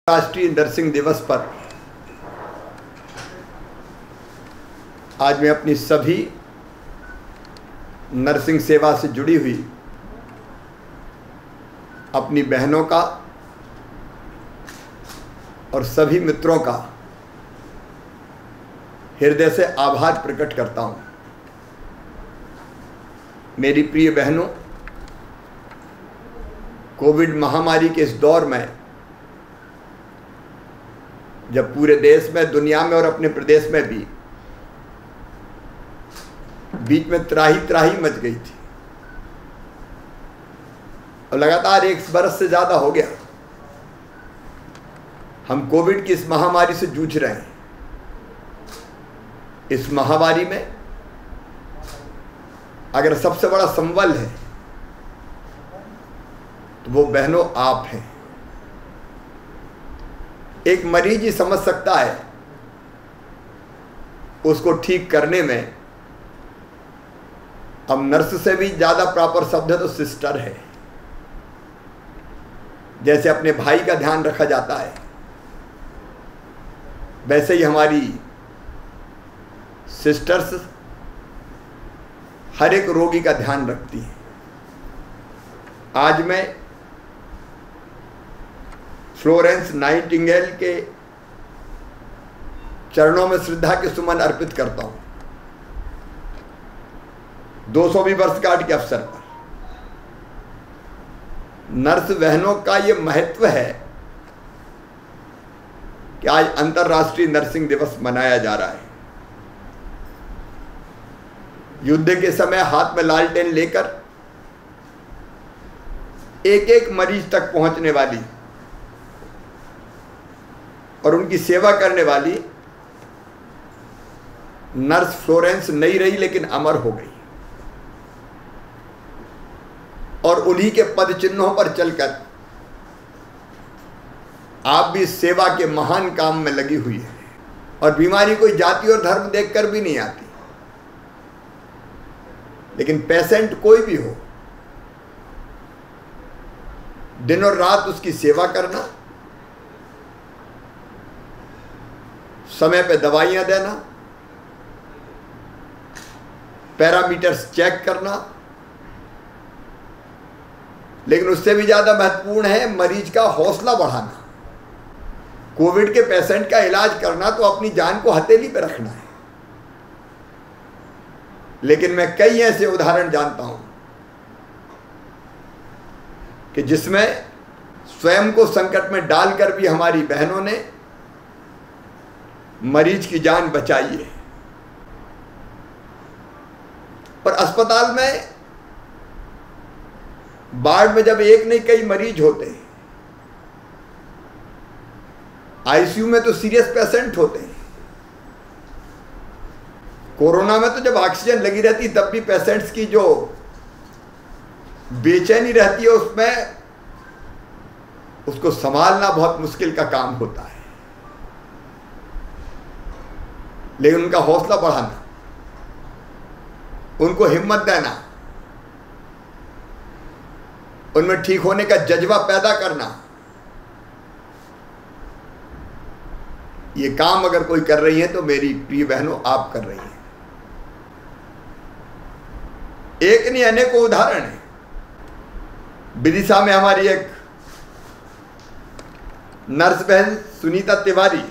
राष्ट्रीय नर्सिंग दिवस पर आज मैं अपनी सभी नर्सिंग सेवा से जुड़ी हुई अपनी बहनों का और सभी मित्रों का हृदय से आभार प्रकट करता हूं। मेरी प्रिय बहनों, कोविड महामारी के इस दौर में जब पूरे देश में, दुनिया में और अपने प्रदेश में भी बीच में त्राही त्राही मच गई थी और लगातार 1 बरस से ज्यादा हो गया हम कोविड की इस महामारी से जूझ रहे हैं। इस महामारी में अगर सबसे बड़ा संबल है तो वो बहनों आप हैं। एक मरीज ही समझ सकता है, उसको ठीक करने में अब नर्स से भी ज्यादा प्रॉपर शब्द है तो सिस्टर है। जैसे अपने भाई का ध्यान रखा जाता है वैसे ही हमारी सिस्टर्स हर एक रोगी का ध्यान रखती हैं। आज मैं फ्लोरेंस नाइटिंगेल के चरणों में श्रद्धा के सुमन अर्पित करता हूं। 200वीं वर्षगांठ के अवसर पर नर्स बहनों का ये महत्व है कि आज अंतर्राष्ट्रीय नर्सिंग दिवस मनाया जा रहा है। युद्ध के समय हाथ में लालटेन लेकर एक एक मरीज तक पहुंचने वाली और उनकी सेवा करने वाली नर्स फ्लोरेंस नहीं रही लेकिन अमर हो गई और उन्हीं के पद चिन्हों पर चलकर आप भी सेवा के महान काम में लगी हुई है। और बीमारी कोई जाति और धर्म देखकर भी नहीं आती, लेकिन पेशेंट कोई भी हो, दिन और रात उसकी सेवा करना, समय पे दवाइयां देना, पैरामीटर्स चेक करना, लेकिन उससे भी ज्यादा महत्वपूर्ण है मरीज का हौसला बढ़ाना। कोविड के पेशेंट का इलाज करना तो अपनी जान को हथेली पे रखना है, लेकिन मैं कई ऐसे उदाहरण जानता हूं कि जिसमें स्वयं को संकट में डालकर भी हमारी बहनों ने मरीज की जान बचाई है। पर अस्पताल में वार्ड में जब एक नहीं कई मरीज होते हैं, आईसीयू में तो सीरियस पेशेंट होते हैं, कोरोना में तो जब ऑक्सीजन लगी रहती तब भी पेशेंट्स की जो बेचैनी रहती है उसमें उसको संभालना बहुत मुश्किल का काम होता है। लेकिन उनका हौसला बढ़ाना, उनको हिम्मत देना, उनमें ठीक होने का जज्बा पैदा करना, ये काम अगर कोई कर रही है तो मेरी प्रिय बहनों आप कर रही हैं। एक नहीं अनेकों उदाहरण है। विदिशा में हमारी एक नर्स बहन सुनीता तिवारी,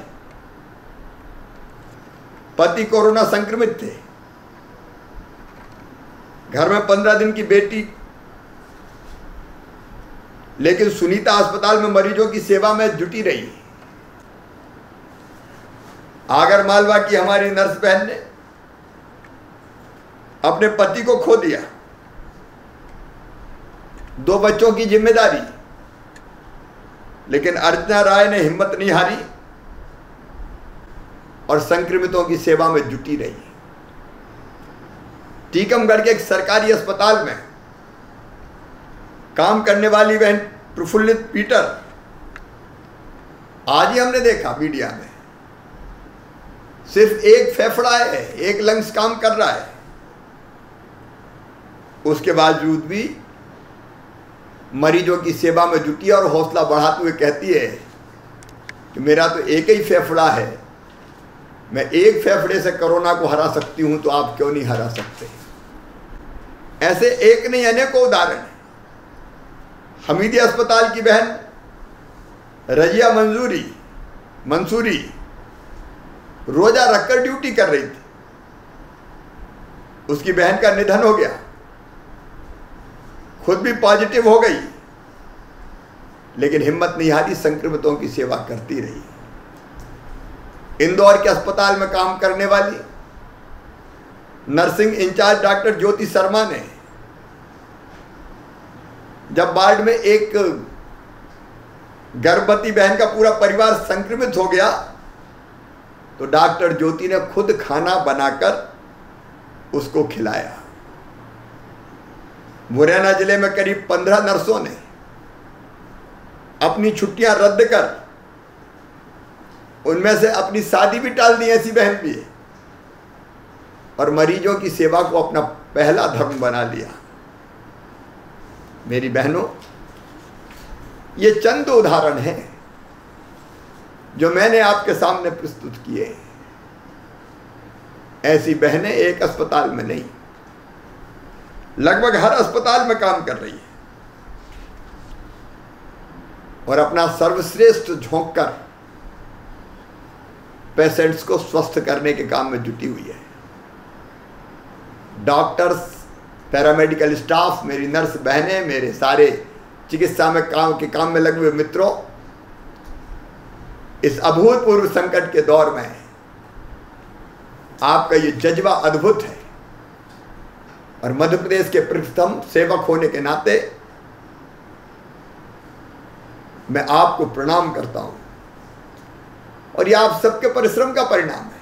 पति कोरोना संक्रमित थे, घर में 15 दिन की बेटी, लेकिन सुनीता अस्पताल में मरीजों की सेवा में जुटी रही। आगर मालवा की हमारी नर्स बहन ने अपने पति को खो दिया, 2 बच्चों की जिम्मेदारी, लेकिन अर्चना राय ने हिम्मत नहीं हारी और संक्रमितों की सेवा में जुटी रही। टीकमगढ़ के एक सरकारी अस्पताल में काम करने वाली बहन प्रफुल्लित पीटर, आज ही हमने देखा मीडिया में, सिर्फ एक फेफड़ा है, एक लंग्स काम कर रहा है, उसके बावजूद भी मरीजों की सेवा में जुटी है और हौसला बढ़ाते हुए कहती है कि मेरा तो एक ही फेफड़ा है, मैं एक फेफड़े से कोरोना को हरा सकती हूं, तो आप क्यों नहीं हरा सकते? ऐसे एक नहीं अनेकों उदाहरण है। हमीदी अस्पताल की बहन रजिया मंसूरी रोजा रखकर ड्यूटी कर रही थी, उसकी बहन का निधन हो गया, खुद भी पॉजिटिव हो गई, लेकिन हिम्मत नहीं हारी, संक्रमितों की सेवा करती रही। इंदौर के अस्पताल में काम करने वाली nursing in charge doctor Jyoti Sharma ने जब वार्ड में एक गर्भवती बहन का पूरा परिवार संक्रमित हो गया, तो डॉक्टर ज्योति ने खुद खाना बनाकर उसको खिलाया। मुरैना जिले में करीब 15 नर्सों ने अपनी छुट्टियां रद्द कर, उनमें से अपनी शादी भी टाल दी, ऐसी बहन भी है, और मरीजों की सेवा को अपना पहला धर्म बना लिया। मेरी बहनों, ये चंद उदाहरण हैं जो मैंने आपके सामने प्रस्तुत किए हैं। ऐसी बहनें एक अस्पताल में नहीं, लगभग हर अस्पताल में काम कर रही है और अपना सर्वश्रेष्ठ झोंक कर पेशेंट्स को स्वस्थ करने के काम में जुटी हुई है। डॉक्टर्स, पैरामेडिकल स्टाफ, मेरी नर्स बहनें, मेरे सारे चिकित्सा में काम में लगे हुए मित्रों, इस अभूतपूर्व संकट के दौर में आपका ये जज्बा अद्भुत है और मध्य प्रदेश के प्रथम सेवक होने के नाते मैं आपको प्रणाम करता हूं, और यह आप सबके परिश्रम का परिणाम है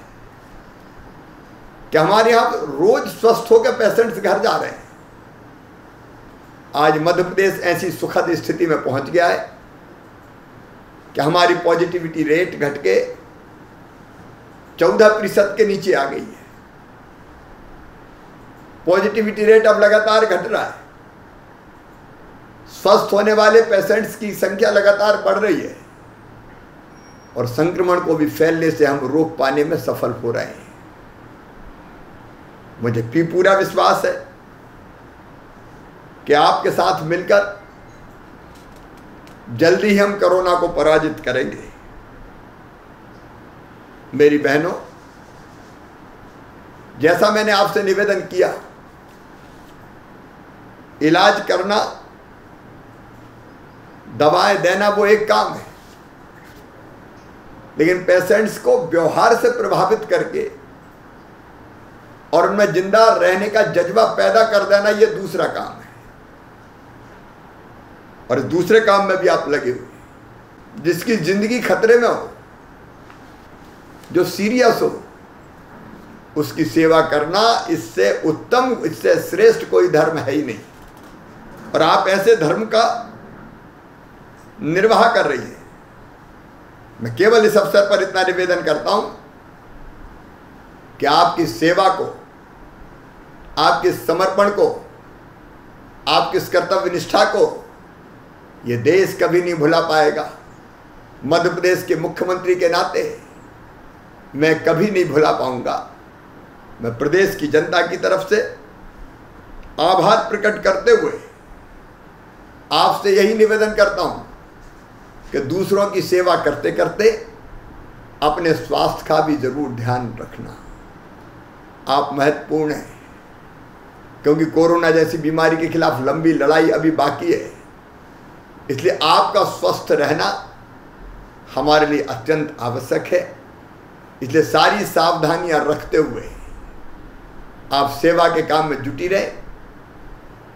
कि हमारे यहां रोज स्वस्थ होकर पेशेंट्स घर जा रहे हैं। आज मध्य प्रदेश ऐसी सुखद स्थिति में पहुंच गया है कि हमारी पॉजिटिविटी रेट घट के 14% के नीचे आ गई है। पॉजिटिविटी रेट अब लगातार घट रहा है, स्वस्थ होने वाले पेशेंट्स की संख्या लगातार बढ़ रही है और संक्रमण को भी फैलने से हम रोक पाने में सफल हो रहे हैं। मुझे भी पूरा विश्वास है कि आपके साथ मिलकर जल्दी ही हम कोरोना को पराजित करेंगे। मेरी बहनों, जैसा मैंने आपसे निवेदन किया, इलाज करना, दवाएं देना वो एक काम है, लेकिन पेशेंट्स को व्यवहार से प्रभावित करके और उनमें जिंदा रहने का जज्बा पैदा कर देना ये दूसरा काम है। और इस दूसरे काम में भी आप लगे हुए, जिसकी जिंदगी खतरे में हो, जो सीरियस हो, उसकी सेवा करना, इससे उत्तम, इससे श्रेष्ठ कोई धर्म है ही नहीं। और आप ऐसे धर्म का निर्वाह कर रही है। मैं केवल इस अवसर पर इतना निवेदन करता हूं कि आपकी सेवा को, आपके समर्पण को, आपकी इस कर्तव्य निष्ठा को ये देश कभी नहीं भुला पाएगा। मध्य प्रदेश के मुख्यमंत्री के नाते मैं कभी नहीं भुला पाऊंगा। मैं प्रदेश की जनता की तरफ से आभार प्रकट करते हुए आपसे यही निवेदन करता हूं कि दूसरों की सेवा करते करते अपने स्वास्थ्य का भी जरूर ध्यान रखना। आप महत्वपूर्ण हैं, क्योंकि कोरोना जैसी बीमारी के खिलाफ लंबी लड़ाई अभी बाकी है। इसलिए आपका स्वस्थ रहना हमारे लिए अत्यंत आवश्यक है। इसलिए सारी सावधानियां रखते हुए आप सेवा के काम में जुटी रहे।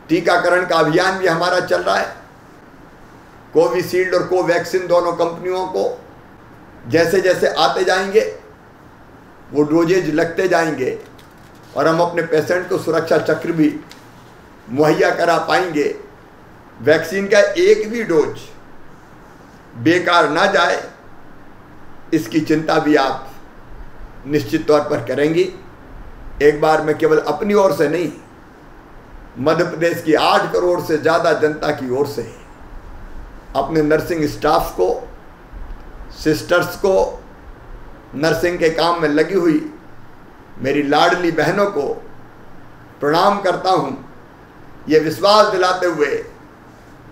टीकाकरण का अभियान भी हमारा चल रहा है। कोविशील्ड और कोवैक्सीन दोनों कंपनियों को जैसे जैसे आते जाएंगे वो डोजेज लगते जाएंगे और हम अपने पेशेंट को सुरक्षा चक्र भी मुहैया करा पाएंगे। वैक्सीन का एक भी डोज बेकार ना जाए, इसकी चिंता भी आप निश्चित तौर पर करेंगी। एक बार मैं केवल अपनी ओर से नहीं, मध्य प्रदेश की 8 करोड़ से ज़्यादा जनता की ओर से अपने नर्सिंग स्टाफ को सिस्टर्स को, नर्सिंग के काम में लगी हुई मेरी लाडली बहनों को प्रणाम करता हूँ, ये विश्वास दिलाते हुए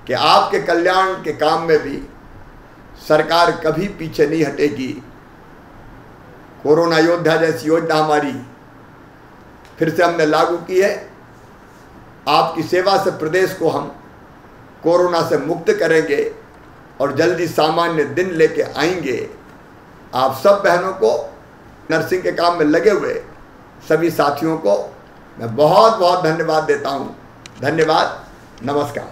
कि आपके कल्याण के काम में भी सरकार कभी पीछे नहीं हटेगी। कोरोना योद्धा जैसी योजना हमारी फिर से हमने लागू की है। आपकी सेवा से प्रदेश को हम कोरोना से मुक्त करेंगे और जल्दी सामान्य दिन लेके आएंगे। आप सब बहनों को, नर्सिंग के काम में लगे हुए सभी साथियों को मैं बहुत बहुत धन्यवाद देता हूँ। धन्यवाद, नमस्कार।